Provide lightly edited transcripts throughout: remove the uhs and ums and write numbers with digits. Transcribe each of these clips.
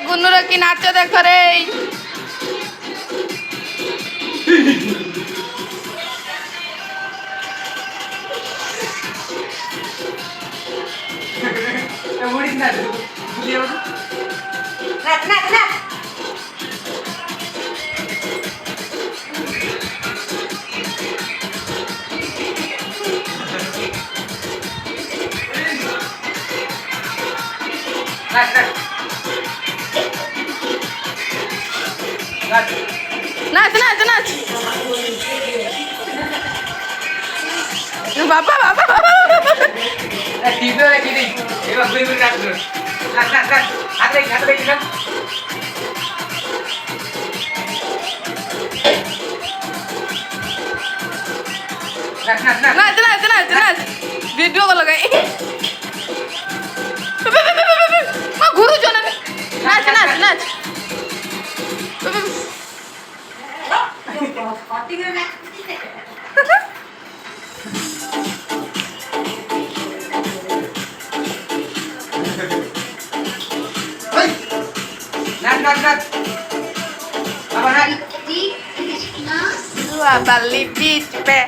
গুনুর কি নাচ দেখ রে নাচ নাচ নাচ বাবা বাবা বাবা নাচ নাচ নাচ নাচ ভিডিও লাগাই ঘুরু জন নাচ নাচ নাচ Bali beach pe.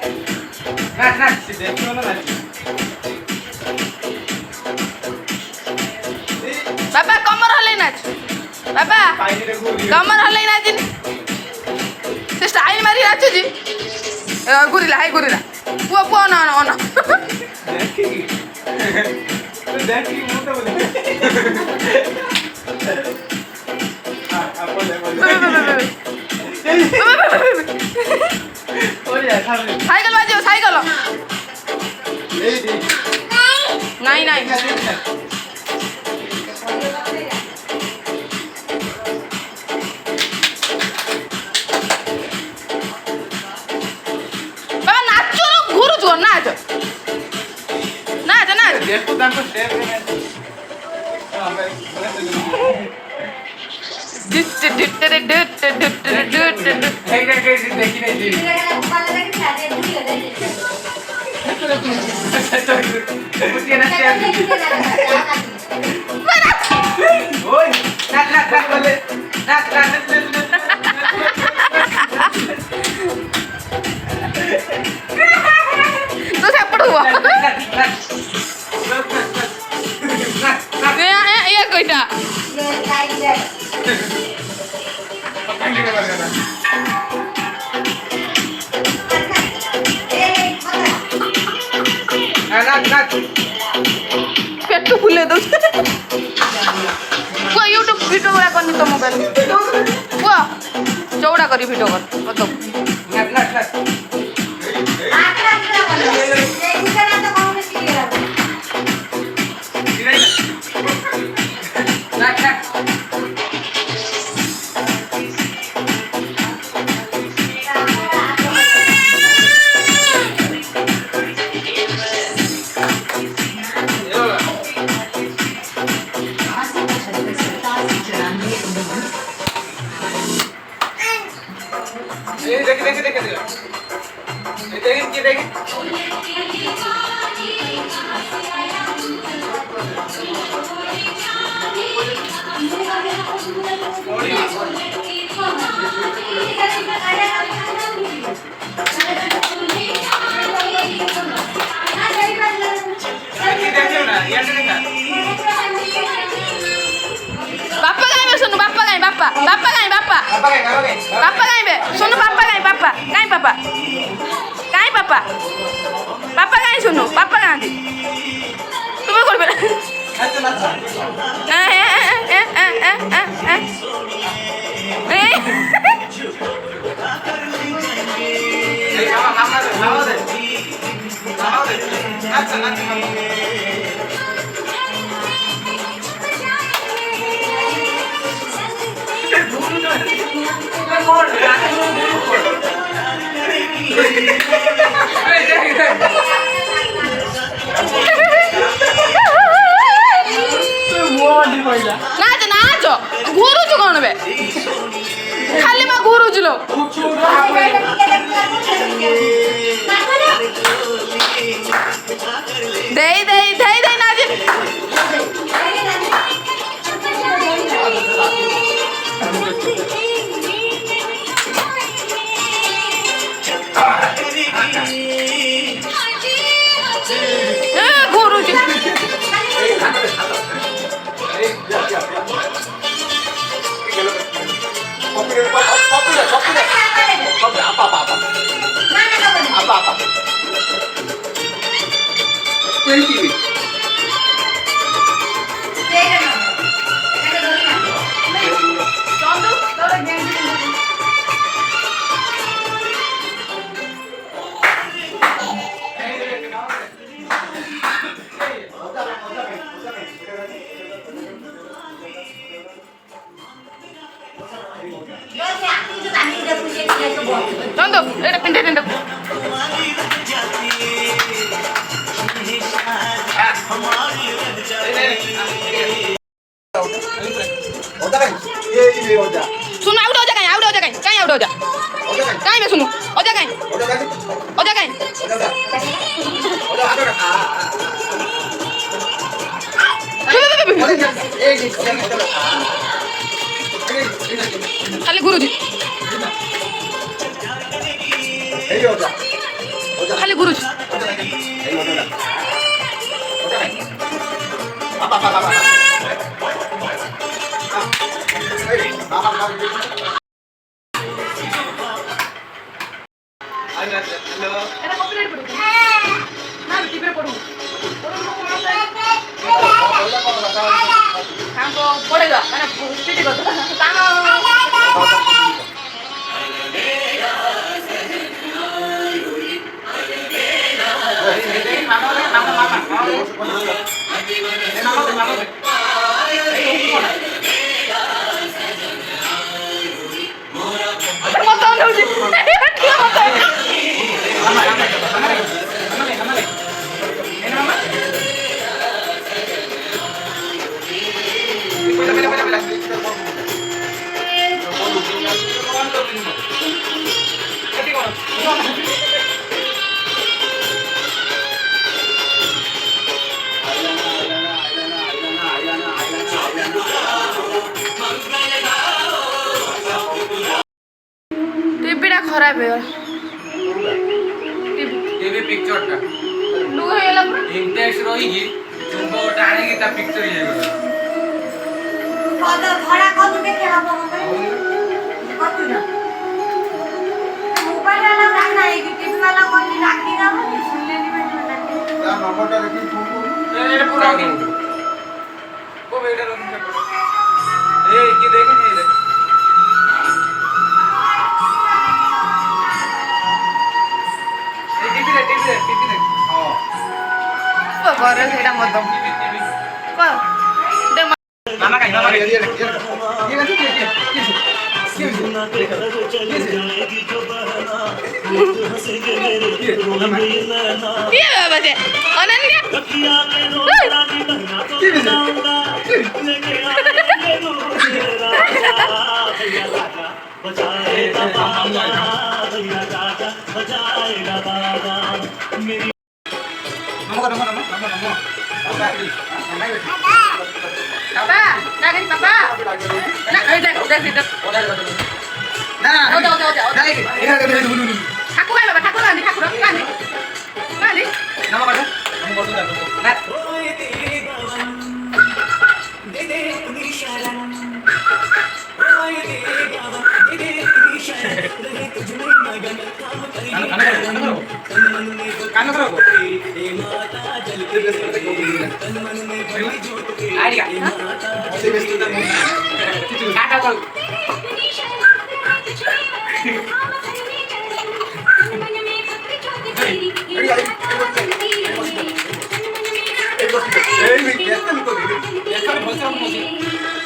Baba kamar halai nac. Baba kamar halai nac. Se style mari nac ji. Gorilla hai gorilla. Puo na na na. Dekhi mota bole. Cycle বাজিও সাইকেল নাই নাই বাবা নাচো ঘুরুছো নাচ নাচ নাচ কইটা पेट फुले दो यूट्यूब वीडियो गुड़ा करनी तो मोबाइल वो चौड़ा करी वीडियो कर मतलब बापा गाइबे सुनु बापा गाइ बापा बापा गाइ बापा बापा गाइबे सुनु बापा गाइ बापा गाइ बापा गाइ बापा बापा गाइ सुनु बापा गाइ তুমি করবে नाच नाच घुरुछु कौन बे खाली मा घुरुछु लो दे दे दे दे नाच गुरुजी চন্দ এটা পিন্টে টিন্টে सुनो आउट हो जा कहीं आउट हो जा कहीं आउट हो जा कहीं मैं सुनो हो जा कहीं खाली गुरुजी खाली गुरुजी पड़ेगा टीवी खराब है टीवी पिक्चर टा लुग हेला इंटेक्स रही तुमको टाणे की ता पिक्चर ये कद धरा कद देखे हबो कत ना मोबाइल वाला गाना है कि टीवी वाला कोई राखी ना हो सुन लेनी में या नंबरটা দেখি ফোন করুন ये पूरा दिन वो बेटा रूम में ए की देखे नहीं देखे टीवी दे हां करे सेटा मत टीवी को दे मामा का ये আছে কি ये बाबा से अनन्या पापा ना गई पापा ना देख না उधर না এটা এটা ठाकुर है बाबा ठाकुर गांधी गांधी नाम काढ हम बोलतो जातो ना कान करो आईगा काटा करो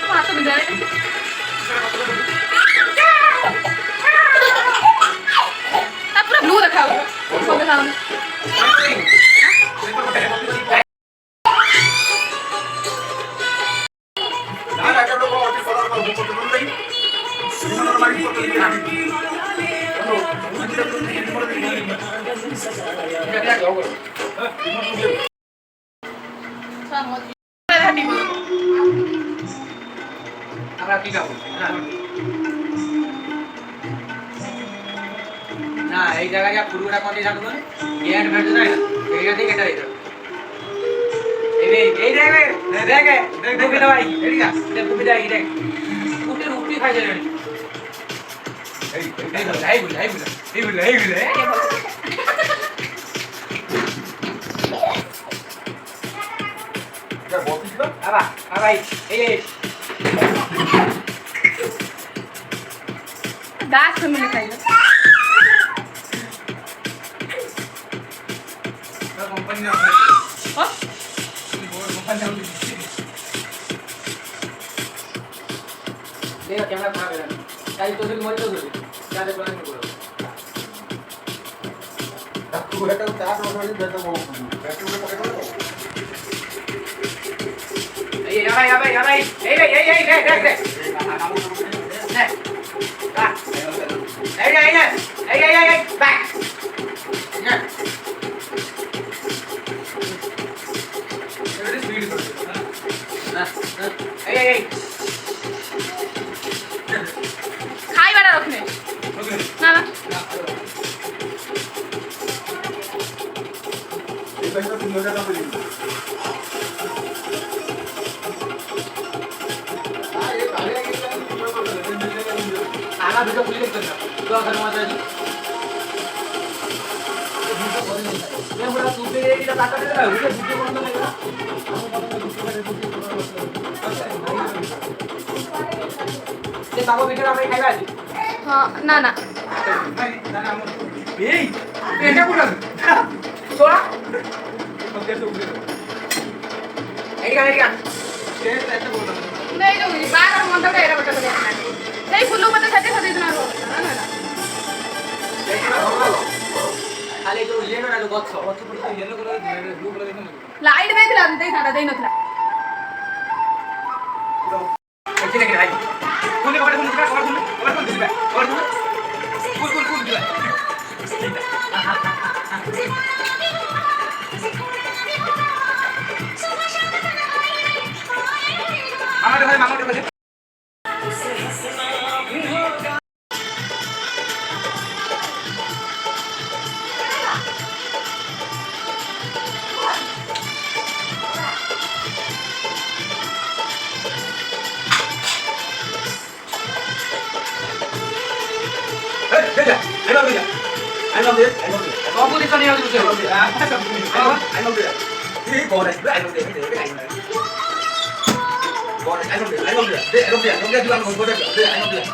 हाथ में दे पूरा ब्लू दिखाओ कौन दिखाओ আমরা কি খাবো না এই জায়গায় পুরোটা কোন দিকে থাকবে গেট ভেটে যায় না এইটা থেকে এটা দিতে এই দেখবে দেখে দেখবে ভাই এদিকে দেখ তুমি দেখ দেখ উঠে উঠে খাই যায় এই বলে এটা বলছিস না আবা এই গাছ ফ্যামিলি খাই না কোম্পানি না ও কোম্পানি না देखो कैमरा खराब है ताई तो से मर तो ज्यादा प्लान करो तू এটা চার ওখানে যেতে বল ব্যাটারি পকেট করো এই দেখ এই back এটা স্পিড করো এই খাই বাড়া ওখানে না না এটা একটা 3000 টাকা দিই आना वीडियो खुली देखते हैं तो अगर मजा जी ये बड़ा सूपे ये की ताकत है ना वीडियो वीडियो बंद लगेगा ये बाबू वीडियो हमें खाइबा जी হ্যাঁ না না এই এটা কোটা সোরা এদিকে এটা বললাম नहीं तो मुझे बाहर और मंडप का एरा बटा बटा नहीं फुल्लू बता छते छते इतना रो ना ना खाली जो येलो ना जो गच्छ पर येलो कलर ब्लू कलर देखो लाइट देख ला देख ना देख नथला अच्छी लग रही है फुल कपड़े फुल कपड़े फुल दिबा फुल दिबा मामा दे I love it. Kamu di sana yang lucu. I love it. Ini boleh. I love it. Boleh. I love it. I love it. I love it. Kamu juga mau boleh. I love it.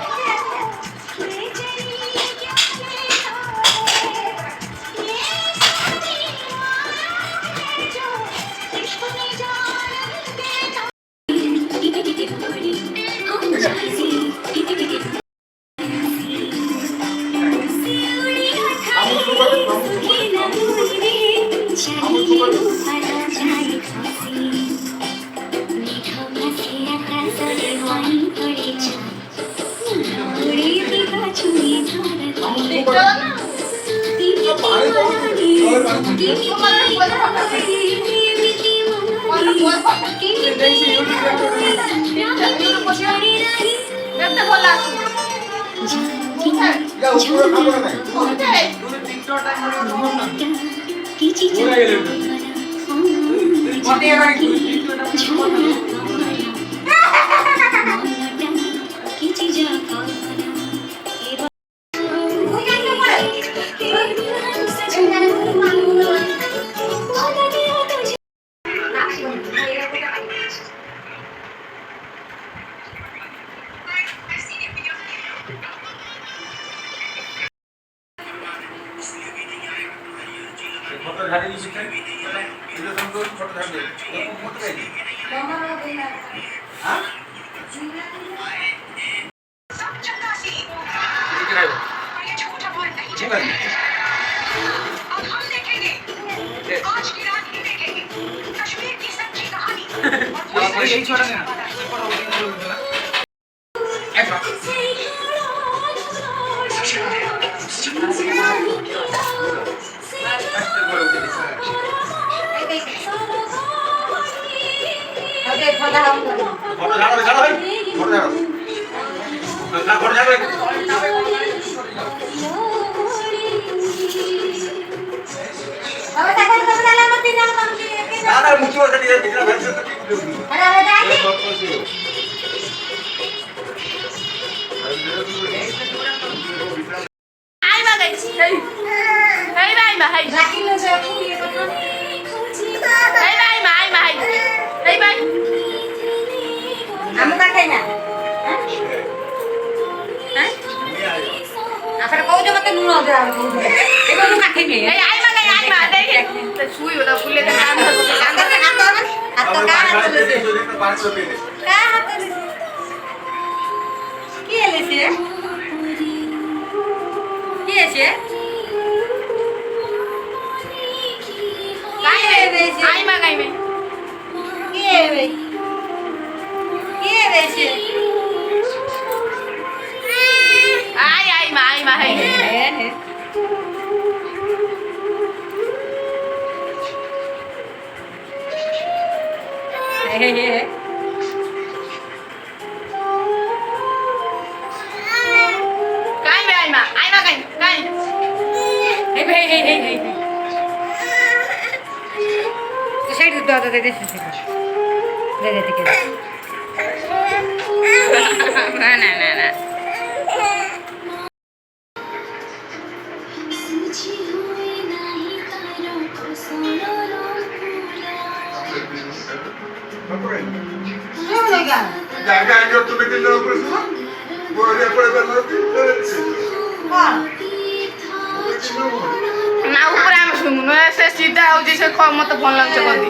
Photo झाड़ी दी chicken ये तो तुम photo झाड़ दे ये photo कैसी हां ये झूठा बोल नहीं चाहिए। अब हम देखेंगे आज की रात ही देखेंगे कश्मीर की सच्ची कहानी और यही छोड़ा ना अबे खड़ा हम फोटो झाड़ो भाई फोटो झाड़ो না ঘর যাবে હવે સાકર તો બદલા મત ના કામ કે না না মুখি বসে দিয়ে ভিতরে ভেতরে তো ঠিক দিবি અરે હવે જાય આઈ માં ગઈ હઈ હઈ ભાઈ માં હઈ રાખી લો છે પૂરી એ તો હઈ ભાઈ માં આઈ માં હઈ હઈ ભાઈ આમ કાટે ના હે આપણે કહું જો મતે નુનો દે આવે એ બધું કાઠી ને હઈ આઈ માં ગઈ આઈ માં દેખે તો સુઈ ઓલા ફૂલે તો કામ હતો કામ કરે કામ કરે આ તો કા હાથ લે છે 500 રૂપિયા કા હાથ લે છે কি এলেছে কি এসে કાઈ રે આઈ માં ગઈ મે কি এবে কি এবেছে આઈ માં હઈ કાઈ મે આઈ માં કઈ કાઈ તો સાઈડ દો દો દે દે દે દે કે ના ના ના ના શું લગા জায়গা আগে তুমি দিলে করেছো বলে পড়ে বেরোতে કોણ ના ઉપર આમ শুনুন সে সিধা হচ্ছে সে মতো ফোন লাগছে কদি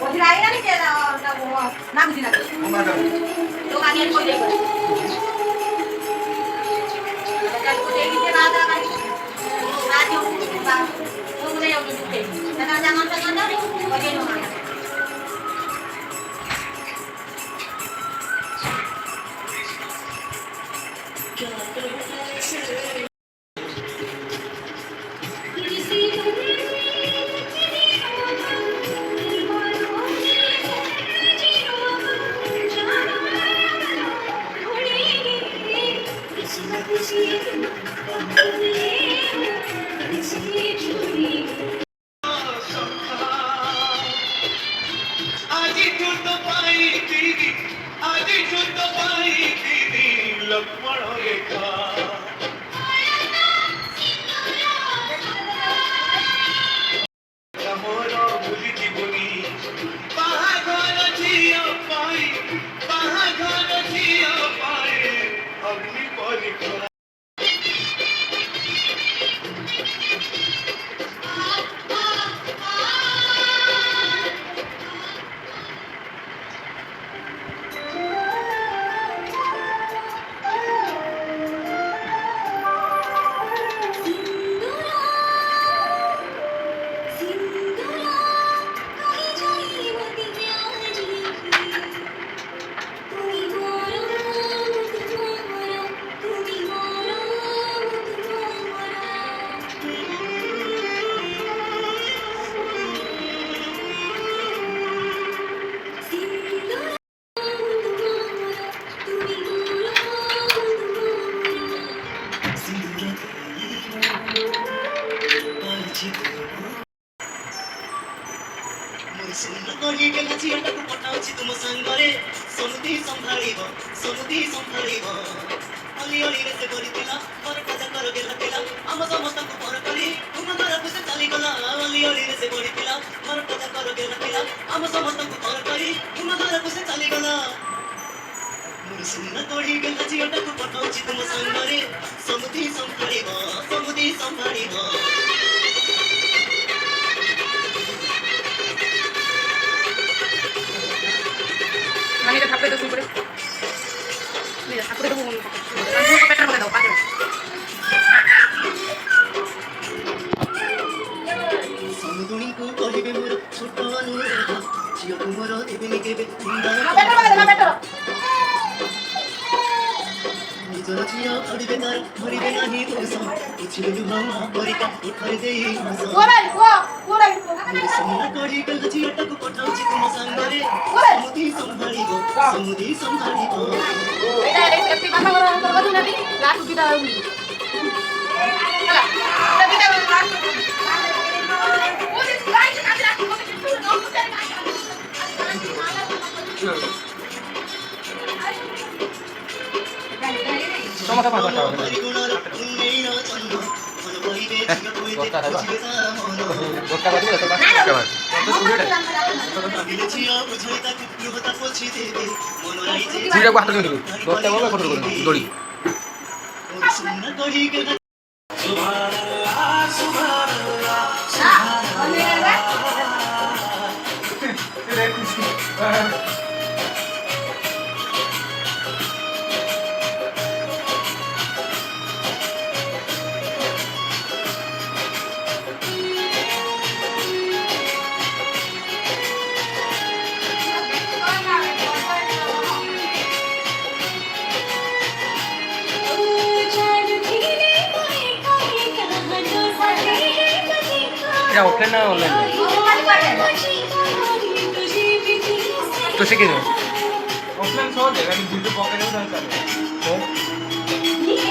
બોધી આવી ને કે ના বুঝি না তো আগে কই দেব এটা কই দেই যে না দা কাই আজ বা তো বলে যাও তো তে দাদা জামান তো না রে কই নো না आजी झूठ पाई दीदी आजी झूठ पाई दीदी लक्ष्मण रेखा मोर भूली जीवनी बाहाघर झिया पाई बाहाघर झिया पाई अग्नि परीक्षा ପଠାଉଛି ତୁମ ସାଙ୍ଗରେ ସମୁଦି ସମ୍ଭାଳିବ ଅଲି ଅଲିରେ ସେ କରିଥିଲା ପରଟା ଯାକର ଗେଲା ଥିଲା ଆମ ସମସ୍ତଙ୍କୁ ପର କରି ତୁମ ଘରକୁ ସେ ଚାଲିଗଲା ଅଲି ଅଲିରେ ସେ କରିଥିଲା ପରଟା ଯାକର ଗେଲା ଥିଲା ଆମ ସମସ୍ତଙ୍କୁ ପର କରି ତୁମ ଘରକୁ ସେ ଚାଲିଗଲା ମୋର ସୁନା କଢ଼ି ଗେଲା ଝିଅଟାକୁ ପଠାଉଛି ତୁମ ସାଙ୍ଗରେ ସମୁଦି ସମ୍ଭାଳିବ Mira, tapé todo super. Mira, tapé todo un poco. Vamos a pegar todo, padre. ସମୁଦୁଣୀଙ୍କୁ କହିବେ ମୋର ଛୋଟ ଅନୁରୋଧ ଝିଅକୁ ମୋର ଦେବେନି କେବେ ନିଜର ଝିଅ କରିବେ ତାର ଧରିବେ ନାହିଁ ଦୋଷ ନିଜ ଚିଲୁ ହମା ପରିକା ଉଠରେ ଦେଇ କୋରାଇ ସୁନା କରି କଲ ଝିଅଟାକୁ ପଠାଉଛି ତୁମ ସାଙ୍ଗରେ ସମୁଦି ସମ୍ଭାଳିବ ଏଇଟା ଏଠି ବାପା ଘର କଥା ନାତି ଲାଷ୍ଟ ଦିଟା ବୁଲି ହେଲା ଏଟା ଦିଟା ଲାଷ୍ଟ ସମସ୍ତେ ପାଞ୍ଚ ଟଙ୍କା ଦଶଟା ବାଜିଲେ ତ ପାଞ୍ଚ ଟଙ୍କା ଝିଅଟାକୁ ହାତ ଦିଅନ୍ତୁ ଦଶଟା ଗଲେ ଫଟୋ କରନ୍ତୁ ଦୋଳି এটা অফলাইন না অনলাইন তো শিখে যাও অফলাইন সহজ है लेकिन वीडियो पकड़ने में रहता है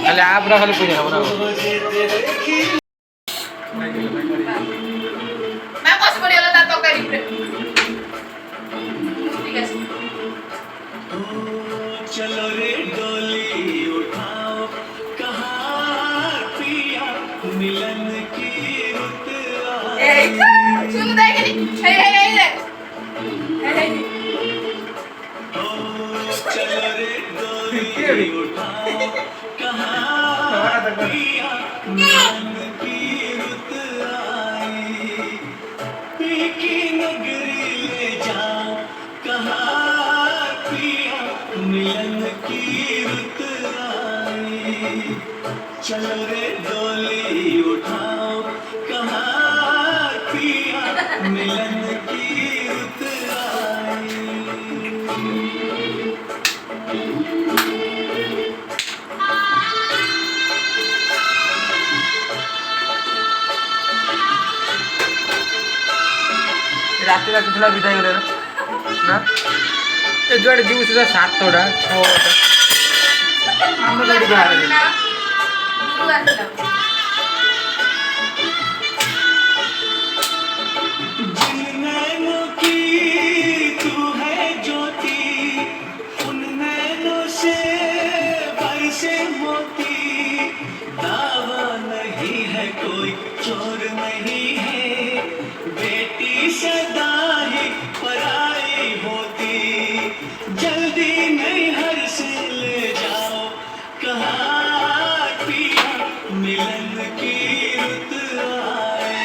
তাহলে আপরা খালি কই যাবো না मैं बस पड़ी वाला तो करी ठीक है चलो रे डोली उठाओ कहाँ पिया मिलन की रुत ए सुन देखनी हे चलो रे डोली उठाओ कहाँ पिया मिलन की रुत आई पी की नगरी ले जाओ कहाँ पिया मिलन की रुत आई चलो रे डोली उठाओ कहाँ पिया मिलन की रुत आई রাতে রাতে ଥିଲା বিদায় গଲେ না ଏ ଯୁଆଡ଼େ ଯିବୁ ସେ 7ଟା 6ଟା ଆମେ ଗାଡ଼ି ବାହାରେ जिन नैनों की तू है ज्योति उन नैनों से बरसे मोती दावा नहीं है कोई चोर नहीं है बेटी सदा ही पराई होती जल्दी नहीं हर से ले जाओ कहाँ पिया मिलन की रुत आए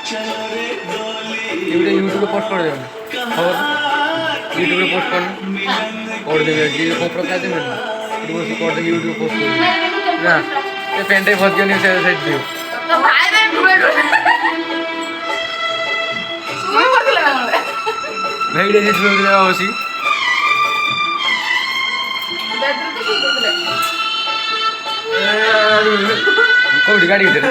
चलो रे डोली ଏଇଟା ୟୁଟ୍ୟୁବରେ ପୋଷ୍ଟ କରିଦେବେ ଖବର ୟୁଟ୍ୟୁବରେ ପୋଷ୍ଟ କରିଦେବେ କରିଦେବେ ଯିଏ ଖବର ପ୍ରକାର ଦେବେ ୟୁଟ୍ୟୁବରେ କରିଦେବେ ୟୁଟ୍ୟୁବରେ ପୋଷ୍ଟ କରିଦେବେ ନା ଏ ପେଣ୍ଟେ ଭଜିବନି ସେଇଠି ଦିଅ तो भाई ने ढूंढे सुन पड़ती लगा मुझे ଭେଇଡ଼େ ଯେ ଝୁଅ ଦିନ ବସି बेडरूम तो सुन पड़ती କୋଉଠି ଗାଡ଼ି ଭିତରେ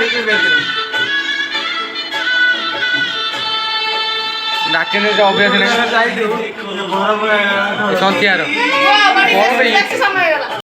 ଡାକିଲେ ଯେ ଅଭ୍ୟାସ ନାହିଁ ଯାଇଥିବୁ ବଡ଼ ସନ୍ଧ୍ୟାର वो बड़ी समय गला